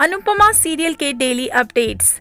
Anupama serial के daily updates.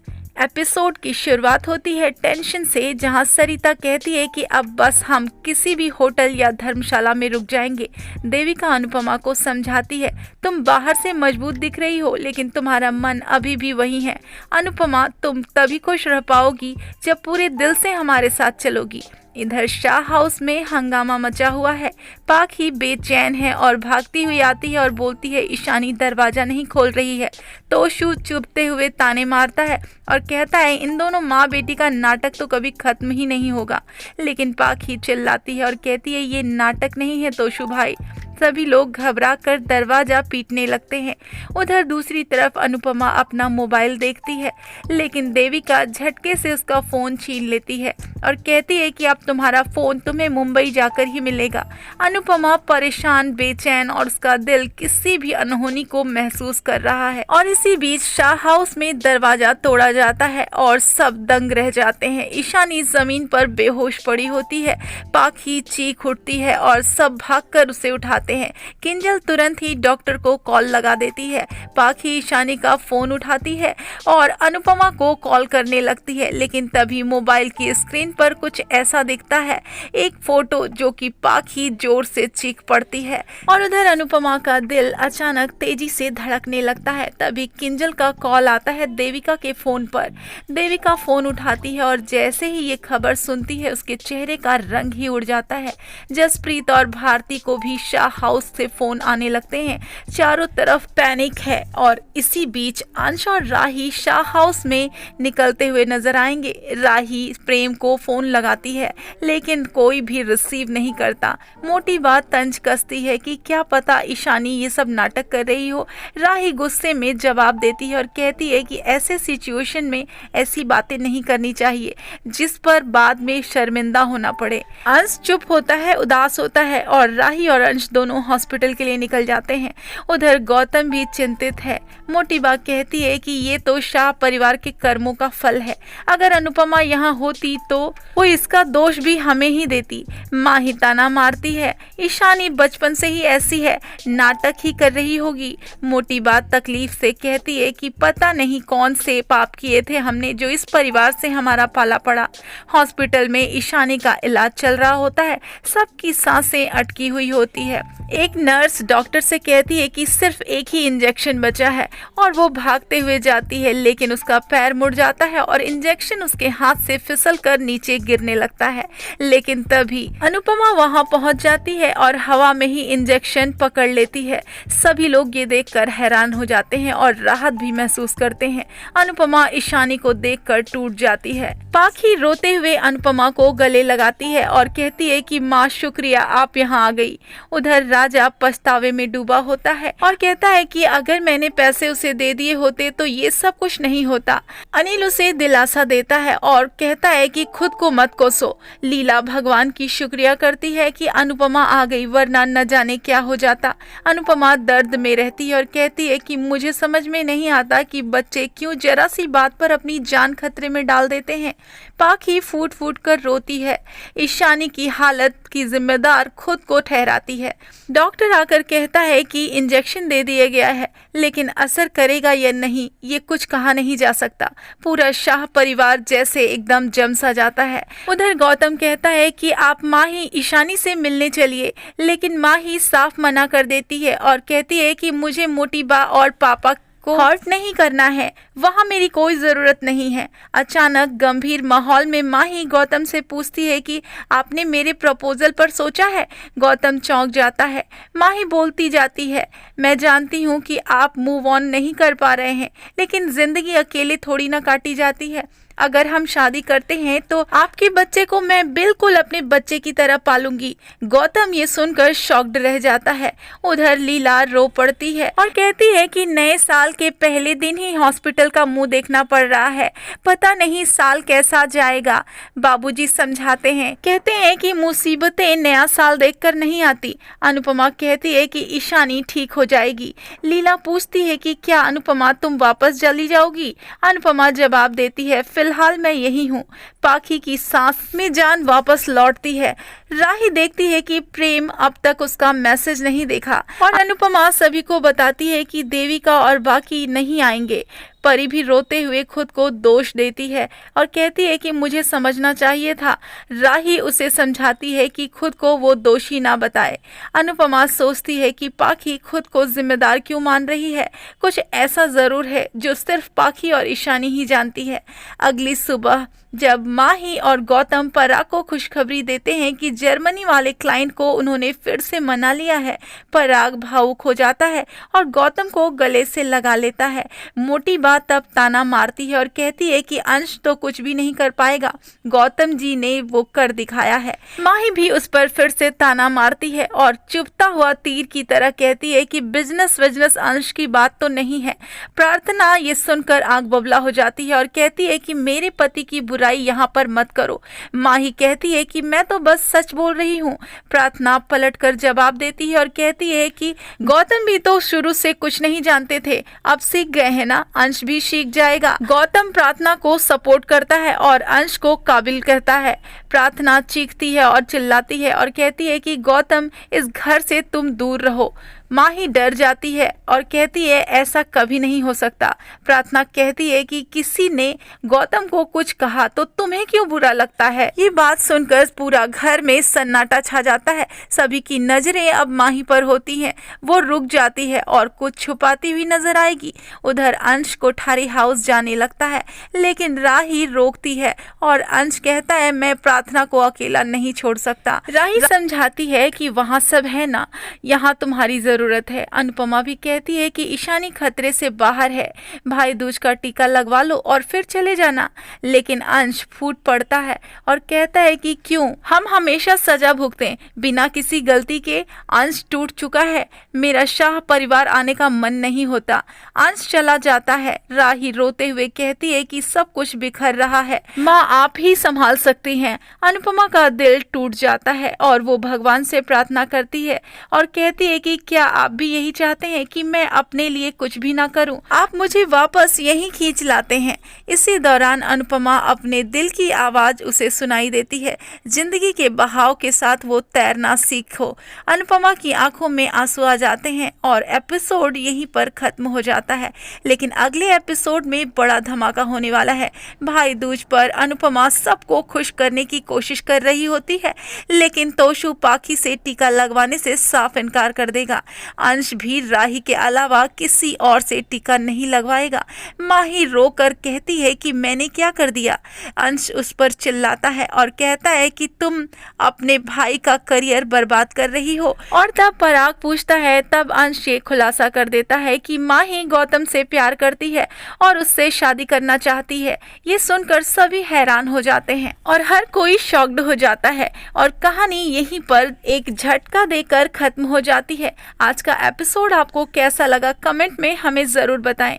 Episode की शुरुआत होती है टेंशन से, जहां सरिता कहती है कि अब बस हम किसी भी होटल या धर्मशाला में रुक जाएंगे। देविका अनुपमा को समझाती है, तुम बाहर से मजबूत दिख रही हो लेकिन तुम्हारा मन अभी भी वही है। अनुपमा, तुम तभी खुश रह पाओगी जब पूरे दिल से हमारे साथ चलोगी। इधर शाह हाउस में हंगामा मचा हुआ है। पाक ही बेचैन है और भागती हुई आती है और बोलती है ईशानी दरवाजा नहीं खोल रही है। तोशु चुभते हुए ताने मारता है और कहता है इन दोनों माँ बेटी का नाटक तो कभी खत्म ही नहीं होगा। लेकिन पाक ही चिल्लाती है और कहती है ये नाटक नहीं है तोशु भाई। सभी लोग घबरा कर दरवाजा पीटने लगते हैं। उधर दूसरी तरफ अनुपमा अपना मोबाइल देखती है, लेकिन देविका झटके से उसका फ़ोन छीन लेती है और कहती है कि अब तुम्हारा फ़ोन तुम्हें मुंबई जाकर ही मिलेगा। अनुपमा परेशान, बेचैन और उसका दिल किसी भी अनहोनी को महसूस कर रहा है। और इसी बीच शाह हाउस में दरवाजा तोड़ा जाता है और सब दंग रह जाते हैं। ईशानी ज़मीन पर बेहोश पड़ी होती है। पाखी चीख उठती है और सब भागकर उसे उठाते हैं। किंजल तुरंत ही डॉक्टर को कॉल लगा देती है। पाखी ईशानी का फोन उठाती है और अनुपमा को कॉल करने लगती है, लेकिन तभी मोबाइल की स्क्रीन पर कुछ ऐसा दिखता है, एक फोटो, जो कि पाखी जोर से चीख पड़ती है और उधर अनुपमा का दिल अचानक तेजी से धड़कने लगता है। तभी किंजल का कॉल आता है देविका के फोन पर। देविका फोन उठाती है और जैसे ही ये खबर सुनती है उसके चेहरे का रंग ही उड़ जाता है। जसप्रीत और भारती को भी शाह हाउस से फोन आने लगते हैं। चारों तरफ पैनिक है और इसी बीच अंश और राही शाह हाउस में निकलते हुए नजर आएंगे। राही प्रेम को फोन लगाती है लेकिन कोई भी रिसीव नहीं करता। मोटी बात तंज कसती है कि क्या पता ईशानी ये सब नाटक कर रही हो। राही गुस्से में जवाब देती है और कहती है कि ऐसे सिचुएशन में ऐसी बातें नहीं करनी चाहिए जिस पर बाद में शर्मिंदा होना पड़े। अंश चुप होता है, उदास होता है और राही और अंश दोनों हॉस्पिटल के लिए निकल जाते हैं। उधर गौतम भी चिंतित है। मोटी बात कहती है कि ये तो शाह परिवार के कर्मों का फल है। अगर अनुपमा यहाँ होती तो वो इसका दोष भी हमें ही देती। माँ ही ताना मारती है, ईशानी बचपन से ही ऐसी है, नाटक ही कर रही होगी। मोटी बात तकलीफ से कहती है कि पता नहीं कौन से पाप किए थे हमने जो इस परिवार से हमारा पाला पड़ा। हॉस्पिटल में ईशानी का इलाज चल रहा होता है। सबकी सांसें अटकी हुई होती है। एक नर्स डॉक्टर से कहती है कि सिर्फ एक ही इंजेक्शन बचा है और वो भागते हुए जाती है, लेकिन उसका पैर मुड़ जाता है और इंजेक्शन उसके हाथ से फिसल कर नीचे गिरने लगता है। लेकिन तभी अनुपमा वहां पहुंच जाती है और हवा में ही इंजेक्शन पकड़ लेती है। सभी लोग ये देखकर हैरान हो जाते हैं और राहत भी महसूस करते हैं। अनुपमा ईशानी को देखकर टूट जाती है। पाखी रोते हुए अनुपमा को गले लगाती है और कहती है कि माँ शुक्रिया, आप यहाँ आ गई। उधर राजा पछतावे में डूबा होता है और कहता है कि अगर मैंने पैसे उसे दे दिए होते तो ये सब कुछ नहीं होता। अनिल उसे दिलासा देता है और कहता है कि खुद को मत कोसो। लीला भगवान की शुक्रिया करती है कि अनुपमा आ गई, वरना न जाने क्या हो जाता। अनुपमा दर्द में रहती है और कहती है कि मुझे समझ में नहीं आता कि बच्चे क्यों जरा सी बात पर अपनी जान खतरे में डाल देते हैं। पाखी फूट फूट कर रोती है। ईशानी की हालत की जिम्मेदार खुद को ठहराती है। डॉक्टर आकर कहता है कि इंजेक्शन दे दिया गया है, लेकिन असर करेगा या नहीं ये कुछ कहा नहीं जा सकता। पूरा शाह परिवार जैसे एकदम जम सा जाता है। उधर गौतम कहता है कि आप माँ ही ईशानी से मिलने चलिए, लेकिन माँ ही साफ मना कर देती है और कहती है कि मुझे मोटी बा और पापा को हर्ट नहीं करना है, वहाँ मेरी कोई ज़रूरत नहीं है। अचानक गंभीर माहौल में माँ ही गौतम से पूछती है कि आपने मेरे प्रपोजल पर सोचा है। गौतम चौंक जाता है। माँ ही बोलती जाती है, मैं जानती हूँ कि आप मूव ऑन नहीं कर पा रहे हैं, लेकिन ज़िंदगी अकेले थोड़ी ना काटी जाती है। अगर हम शादी करते हैं तो आपके बच्चे को मैं बिल्कुल अपने बच्चे की तरह पालूंगी। गौतम ये सुनकर शॉक्ड रह जाता है। उधर लीला रो पड़ती है और कहती है कि नए साल के पहले दिन ही हॉस्पिटल का मुंह देखना पड़ रहा है, पता नहीं साल कैसा जाएगा। बाबूजी समझाते हैं, कहते हैं कि मुसीबतें नया साल देखकर नहीं आती। अनुपमा कहती है कि ईशानी ठीक हो जाएगी। लीला पूछती है कि क्या अनुपमा तुम वापस चली जाओगी। अनुपमा जवाब देती है, फिलहाल फिलहाल मैं यही हूँ। पाखी की सांस में जान वापस लौटती है। राही देखती है कि प्रेम अब तक उसका मैसेज नहीं देखा और अनुपमा सभी को बताती है कि देविका और बाकी नहीं आएंगे। परी भी रोते हुए खुद को दोष देती है और कहती है कि मुझे समझना चाहिए था। राही उसे समझाती है कि खुद को वो दोषी ना बताए। अनुपमा सोचती है कि पाखी खुद को जिम्मेदार क्यों मान रही है। कुछ ऐसा जरूर है जो सिर्फ पाखी और ईशानी ही जानती है। अगली सुबह जब माही और गौतम पराग को खुशखबरी देते हैं कि जर्मनी वाले क्लाइंट को उन्होंने फिर से मना लिया है, पराग भावुक हो जाता है और गौतम को गले से लगा लेता है। मोटी बात तब ताना मारती है और कहती है कि अंश तो कुछ भी नहीं कर पाएगा, गौतम जी ने वो कर दिखाया है। माही भी उस पर फिर से ताना मारती है और चुभता हुआ तीर की तरह कहती है कि बिजनेस अंश की बात तो नहीं है। प्रार्थना ये सुनकर आंख बबला हो जाती है और कहती है कि मेरे पति की बुराई यहाँ पर मत करो। माही कहती है कि मैं तो बस सच बोल रही हूँ। प्रार्थना पलटकर जवाब देती है और कहती है कि गौतम भी तो शुरू से कुछ नहीं जानते थे, अब सीख गए हैं ना, अंश भी सीख जाएगा। गौतम प्रार्थना को सपोर्ट करता है और अंश को काबिल कहता है। प्रार्थना चीखती है और चिल्लाती है और कहती है कि गौतम इस घर से तुम दूर रहो। माही डर जाती है और कहती है ऐसा कभी नहीं हो सकता। प्रार्थना कहती है कि किसी ने गौतम को कुछ कहा तो तुम्हें क्यों बुरा लगता है। ये बात सुनकर पूरा घर में सन्नाटा छा जाता है। सभी की नजरें अब माही पर होती हैं। वो रुक जाती है और कुछ छुपाती हुई नजर आएगी। उधर अंश कोठारी हाउस जाने लगता है लेकिन राही रोकती है और अंश कहता है मैं प्रार्थना को अकेला नहीं छोड़ सकता। राही समझाती है कि वहाँ सब है ना, यहाँ तुम्हारी जरूरत है। अनुपमा भी कहती है कि ईशानी खतरे से बाहर है, भाई दूज का टीका लगवा लो और फिर चले जाना। लेकिन अंश फूट पड़ता है और कहता है कि क्यों, हम हमेशा सजा भुगतें बिना किसी गलती के। अंश टूट चुका है, मेरा शाह परिवार आने का मन नहीं होता। अंश चला जाता है। राही रोते हुए कहती है कि सब कुछ बिखर रहा है, माँ आप ही संभाल सकती हैं। अनुपमा का दिल टूट जाता है और वो भगवान से प्रार्थना करती है और कहती है कि क्या आप भी यही चाहते हैं कि मैं अपने लिए कुछ भी ना करूं, आप मुझे वापस यहीं खींच लाते हैं। इसी दौरान अनुपमा अपने दिल की आवाज उसे सुनाई देती है, जिंदगी के बहाव के साथ वो तैरना सीखो। अनुपमा की आंखों में आंसू आ जाते हैं और एपिसोड यहीं पर खत्म हो जाता है। लेकिन अगले एपिसोड में बड़ा धमाका होने वाला है। भाई दूज पर अनुपमा सबको खुश करने की कोशिश कर रही होती है लेकिन तोशु पाखी से टीका लगवाने से साफ इनकार कर देगा। अंश भी राही के अलावा किसी और से टीका नहीं लगवाएगा। माही रोकर कहती है कि मैंने क्या कर दिया। अंश उस पर चिल्लाता है और कहता है कि तुम अपने भाई का करियर बर्बाद कर रही हो। और तब पराग पूछता है तब अंश ये खुलासा कर देता है कि माही गौतम से प्यार करती है और उससे शादी करना चाहती है। ये सुनकर सभी हैरान हो जाते हैं और हर कोई शॉक्ड हो जाता है और कहानी यहीं पर एक झटका देकर खत्म हो जाती है। आज का एपिसोड आपको कैसा लगा कमेंट में हमें ज़रूर बताएं।